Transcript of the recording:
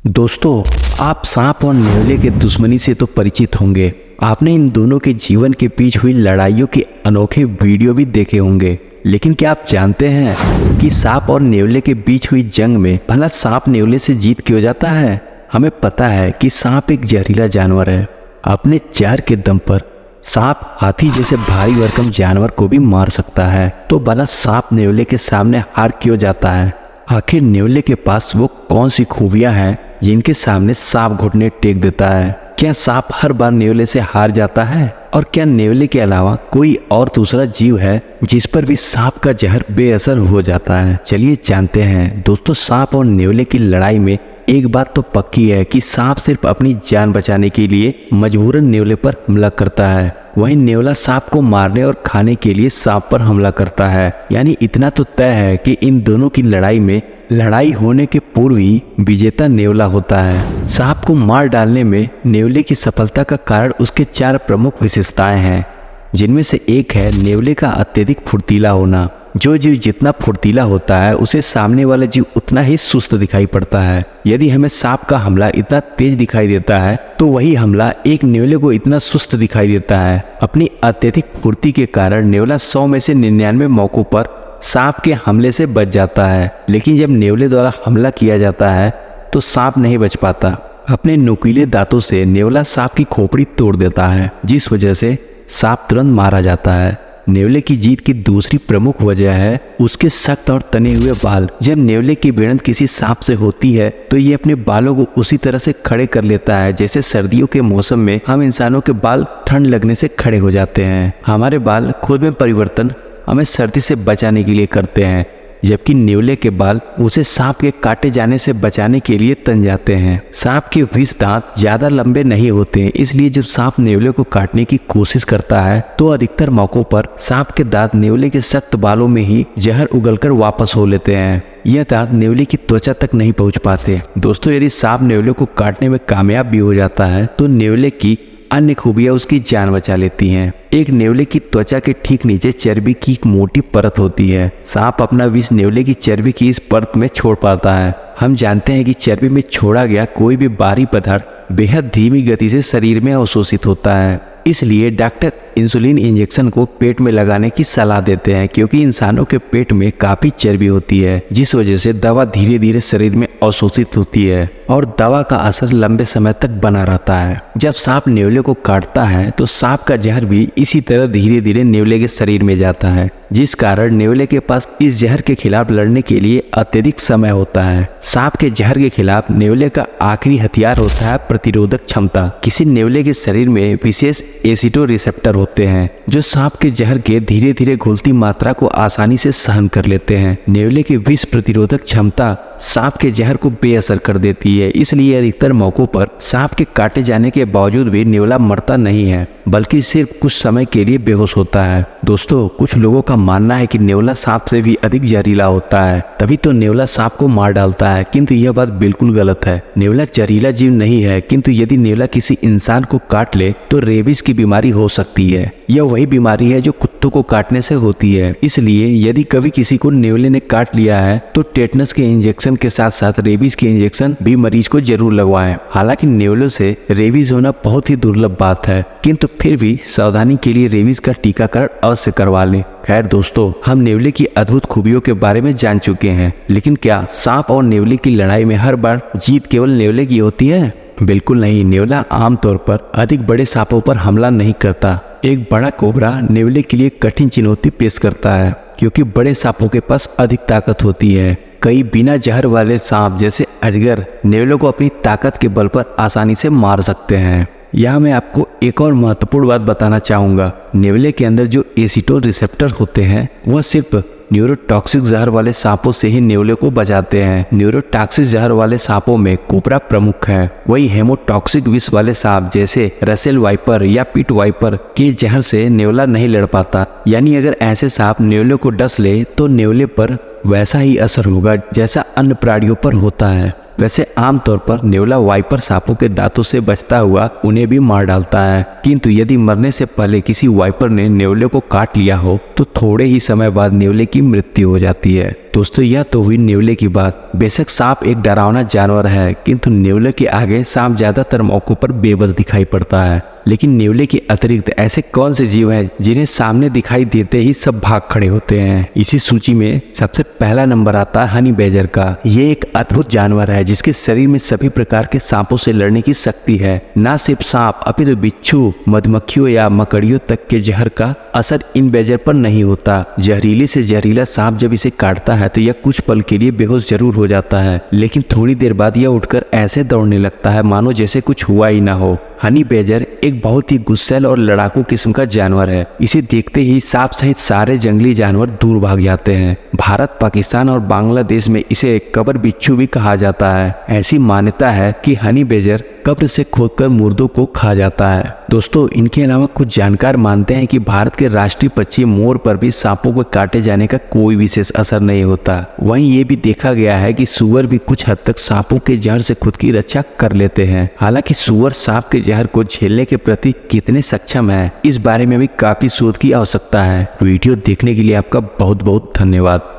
दोस्तों, आप सांप और नेवले के दुश्मनी से तो परिचित होंगे। आपने इन दोनों के जीवन के बीच हुई लड़ाइयों के अनोखे वीडियो भी देखे होंगे। लेकिन क्या आप जानते हैं कि सांप और नेवले के बीच हुई जंग में भला सांप नेवले से जीत क्यों जाता है? हमें पता है कि सांप एक जहरीला जानवर है। अपने जहर के दम पर सांप हाथी जैसे भारी भरकम जानवर को भी मार सकता है। तो भला सांप नेवले के सामने हार क्यों जाता है? आखिर नेवले के पास वो कौन सी खूबियां हैं जिनके सामने सांप घुटने टेक देता है? क्या सांप हर बार नेवले से हार जाता है? और क्या नेवले के अलावा कोई और दूसरा जीव है जिस पर भी सांप का जहर बेअसर हो जाता है? चलिए जानते हैं। दोस्तों, सांप और नेवले की लड़ाई में एक बात तो पक्की है कि सांप सिर्फ अपनी जान बचाने के लिए मजबूरन नेवले पर हमला करता है। वहीं नेवला सांप को मारने और खाने के लिए सांप पर हमला करता है। यानी इतना तो तय है कि इन दोनों की लड़ाई होने के पूर्व ही विजेता नेवला होता है। सांप को मार डालने में नेवले की सफलता का कारण उसके 4 प्रमुख विशेषताएं हैं, जिनमें से एक है नेवले का अत्यधिक फुर्तीला होना। जो जीव जितना फुर्तीला होता है उसे सामने वाला जीव उतना ही सुस्त दिखाई पड़ता है। यदि हमें सांप का हमला इतना तेज दिखाई देता है तो वही हमला एक नेवले को इतना सुस्त दिखाई देता है। अपनी अत्यधिक फुर्ती के कारण नेवला 100 में से 99 मौकों पर सांप के हमले से बच जाता है। लेकिन जब नेवले द्वारा हमला किया जाता है तो सांप नहीं बच पाता। अपने नुकीले दांतों से नेवला सांप की खोपड़ी तोड़ देता है, जिस वजह से सांप तुरंत मारा जाता है। नेवले की जीत की दूसरी प्रमुख वजह है उसके सख्त और तने हुए बाल। जब नेवले की भिड़ंत किसी सांप से होती है तो ये अपने बालों को उसी तरह से खड़े कर लेता है जैसे सर्दियों के मौसम में हम इंसानों के बाल ठंड लगने से खड़े हो जाते हैं। हमारे बाल खुद में परिवर्तन हमें सर्दी से बचाने के लिए करते हैं, जबकि नेवले के बाल उसे सांप के काटे जाने से बचाने के लिए तन जाते हैं। सांप के विष दांत ज्यादा लंबे नहीं होते हैं, इसलिए जब सांप नेवले को काटने की कोशिश करता है तो अधिकतर मौकों पर सांप के दांत नेवले के सख्त बालों में ही जहर उगलकर वापस हो लेते हैं। यह दांत नेवले की त्वचा तक नहीं पहुंच पाते। दोस्तों, यदि सांप नेवले को काटने में कामयाब भी हो जाता है तो नेवले की अन्य खूबियां उसकी जान बचा लेती हैं। एक नेवले की त्वचा के ठीक नीचे चर्बी की एक मोटी परत होती है। सांप अपना विष नेवले की चर्बी की इस परत में छोड़ पाता है। हम जानते हैं कि चर्बी में छोड़ा गया कोई भी भारी पदार्थ बेहद धीमी गति से शरीर में अवशोषित होता है। इसलिए डॉक्टर इंसुलिन इंजेक्शन को पेट में लगाने की सलाह देते हैं, क्योंकि इंसानों के पेट में काफी चर्बी होती है, जिस वजह से दवा धीरे धीरे शरीर में अवशोषित होती है और दवा का असर लंबे समय तक बना रहता है। जब सांप नेवले को काटता है तो सांप का जहर भी इसी तरह धीरे धीरे नेवले के शरीर में जाता है, जिस कारण नेवले के पास इस जहर के खिलाफ लड़ने के लिए अत्यधिक समय होता है। सांप के जहर के खिलाफ नेवले का आखिरी हथियार होता है प्रतिरोधक क्षमता। किसी नेवले के शरीर में विशेष एसिटो रिसेप्टर होते हैं जो सांप के जहर के धीरे धीरे घुलती मात्रा को आसानी से सहन कर लेते हैं। नेवले की विष प्रतिरोधक क्षमता सांप के जहर को बेअसर कर देती है, इसलिए अधिकतर मौकों पर सांप के काटे जाने के बावजूद भी नेवला मरता नहीं है, बल्कि सिर्फ कुछ समय के लिए बेहोश होता है। दोस्तों, कुछ लोगों का मानना है कि नेवला सांप से भी अधिक जहरीला होता है, तभी तो नेवला सांप को मार डालता है, किंतु यह बात बिल्कुल गलत है। नेवला जहरीला जीव नहीं है, किंतु यदि नेवला किसी इंसान को काट ले तो रेबीज की बीमारी हो सकती है। यह वही बीमारी है जो कुत्तों को काटने से होती है। इसलिए यदि कभी किसी को नेवले ने काट लिया है तो टेटनस के इंजेक्शन के साथ साथ रेबीज के इंजेक्शन भी मरीज को जरूर लगवाएं। हालांकि नेवलों से रेबीज होना बहुत ही दुर्लभ बात है, किंतु फिर भी सावधानी के लिए रेबीज का टीकाकरण अवश्य करवा लें। खैर दोस्तों, हम नेवले की अद्भुत खूबियों के बारे में जान चुके हैं, लेकिन क्या सांप और नेवले की लड़ाई में हर बार जीत केवल नेवले की होती है? बिल्कुल नहीं। नेवला आमतौर पर अधिक बड़े सांपों पर हमला नहीं करता। एक बड़ा कोबरा नेवले के लिए कठिन चुनौती पेश करता है, क्योंकि बड़े सांपों के पास अधिक ताकत होती है। कई बिना जहर वाले सांप जैसे अजगर नेवलों को अपनी ताकत के बल पर आसानी से मार सकते हैं। यहाँ मैं आपको एक और महत्वपूर्ण बात बताना चाहूँगा। नेवले के अंदर जो एसिटो रिसेप्टर होते हैं वह सिर्फ न्यूरोटॉक्सिक जहर वाले सांपों से ही नेवले को बचाते हैं। न्यूरोटॉक्सिक जहर वाले सांपों में कोबरा प्रमुख है। वही हेमोटॉक्सिक विष वाले सांप जैसे रसेल वाइपर या पिट वाइपर के जहर से नेवला नहीं लड़ पाता। यानी अगर ऐसे सांप नेवले को डस ले तो नेवले पर वैसा ही असर होगा जैसा अन्य प्राणियों पर होता है। वैसे आमतौर पर नेवला वाइपर सांपों के दांतों से बचता हुआ उन्हें भी मार डालता है, किंतु यदि मरने से पहले किसी वाइपर ने नेवले को काट लिया हो तो थोड़े ही समय बाद नेवले की मृत्यु हो जाती है। दोस्तों यह तो हुई नेवले की बात। बेशक सांप एक डरावना जानवर है, किंतु नेवले के आगे सांप ज्यादातर मौकों पर बेबस दिखाई पड़ता है। लेकिन नेवले के अतिरिक्त ऐसे कौन से जीव हैं जिन्हें सामने दिखाई देते ही सब भाग खड़े होते हैं? इसी सूची में सबसे पहला नंबर आता है हनी बैजर का। ये एक अद्भुत जानवर है जिसके शरीर में सभी प्रकार के सांपों से लड़ने की शक्ति है। न सिर्फ सांप अपितु बिच्छू, मधुमक्खियों या मकड़ियों तक के जहर का असर इन बैजर पर नहीं होता। जहरीले से जहरीला सांप जब इसे काटता है तो यह कुछ पल के लिए बेहोश जरूर हो जाता है, लेकिन थोड़ी देर बाद यह उठकर ऐसे दौड़ने लगता है मानो जैसे कुछ हुआ ही ना हो। हनी बैजर एक बहुत ही गुस्सैल और लड़ाकू किस्म का जानवर है। इसे देखते ही सांप सहित सारे जंगली जानवर दूर भाग जाते हैं। भारत, पाकिस्तान और बांग्लादेश में इसे कब्र बिच्छू भी कहा जाता है। ऐसी मान्यता है कि हनी बैजर कब्र से खोदकर मुर्दों को खा जाता है। दोस्तों इनके अलावा कुछ जानकार मानते हैं कि भारत के राष्ट्रीय पक्षी मोर पर भी सांपों को काटे जाने का कोई विशेष असर नहीं होता। वहीं ये भी देखा गया है कि सुअर भी कुछ हद तक सांपों के जहर से खुद की रक्षा कर लेते हैं। हालांकि सुअर सांप के जहर को झेलने के प्रति कितने सक्षम है, इस बारे में भी काफी शोध की आवश्यकता है। वीडियो देखने के लिए आपका बहुत बहुत धन्यवाद।